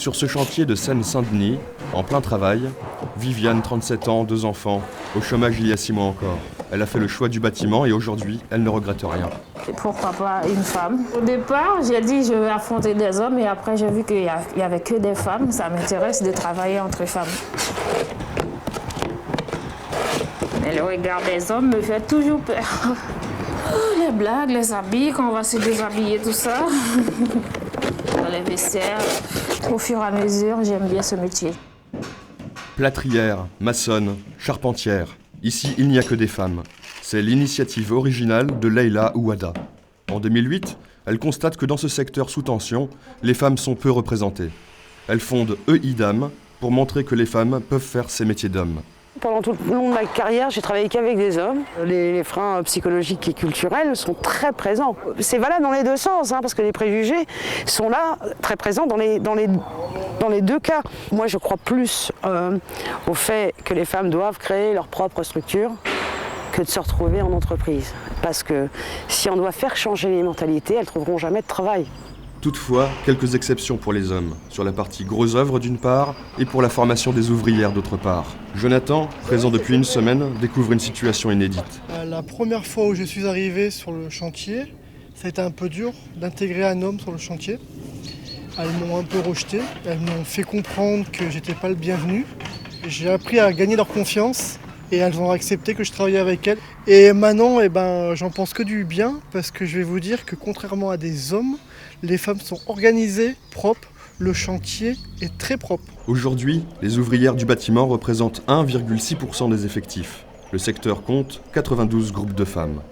Sur ce chantier de Seine-Saint-Denis, en plein travail, Viviane, 37 ans, 2 enfants, au chômage il y a 6 mois encore. Elle a fait le choix du bâtiment et aujourd'hui, elle ne regrette rien. Et pourquoi pas une femme? Au départ, j'ai dit je vais affronter des hommes et après j'ai vu qu'il n'y avait que des femmes. Ça m'intéresse de travailler entre femmes. Mais le regard des hommes me fait toujours peur. Les blagues, les habits, quand on va se déshabiller, tout ça. Dans les vestiaires. Au fur et à mesure, j'aime bien ce métier. Plâtrière, maçonne, charpentière. Ici, il n'y a que des femmes. C'est l'initiative originale de Leila Ouada. En 2008, elle constate que dans ce secteur sous tension, les femmes sont peu représentées. Elle fonde EIDAM pour montrer que les femmes peuvent faire ces métiers d'hommes. Pendant tout le long de ma carrière, j'ai travaillé qu'avec des hommes. Les freins psychologiques et culturels sont très présents. C'est valable dans les deux sens, parce que les préjugés sont là, très présents dans les deux cas. Moi, je crois plus au fait que les femmes doivent créer leur propre structure que de se retrouver en entreprise. Parce que si on doit faire changer les mentalités, elles ne trouveront jamais de travail. Toutefois, quelques exceptions pour les hommes, sur la partie gros œuvre d'une part, et pour la formation des ouvrières d'autre part. Jonathan, présent depuis une semaine, découvre une situation inédite. La première fois où je suis arrivé sur le chantier, ça a été un peu dur d'intégrer un homme sur le chantier. Elles m'ont un peu rejeté, elles m'ont fait comprendre que j'étais pas le bienvenu. J'ai appris à gagner leur confiance et elles ont accepté que je travaillais avec elles. Et maintenant, j'en pense que du bien, parce que je vais vous dire que contrairement à des hommes, les femmes sont organisées, propres, le chantier est très propre. Aujourd'hui, les ouvrières du bâtiment représentent 1,6% des effectifs. Le secteur compte 92 groupes de femmes.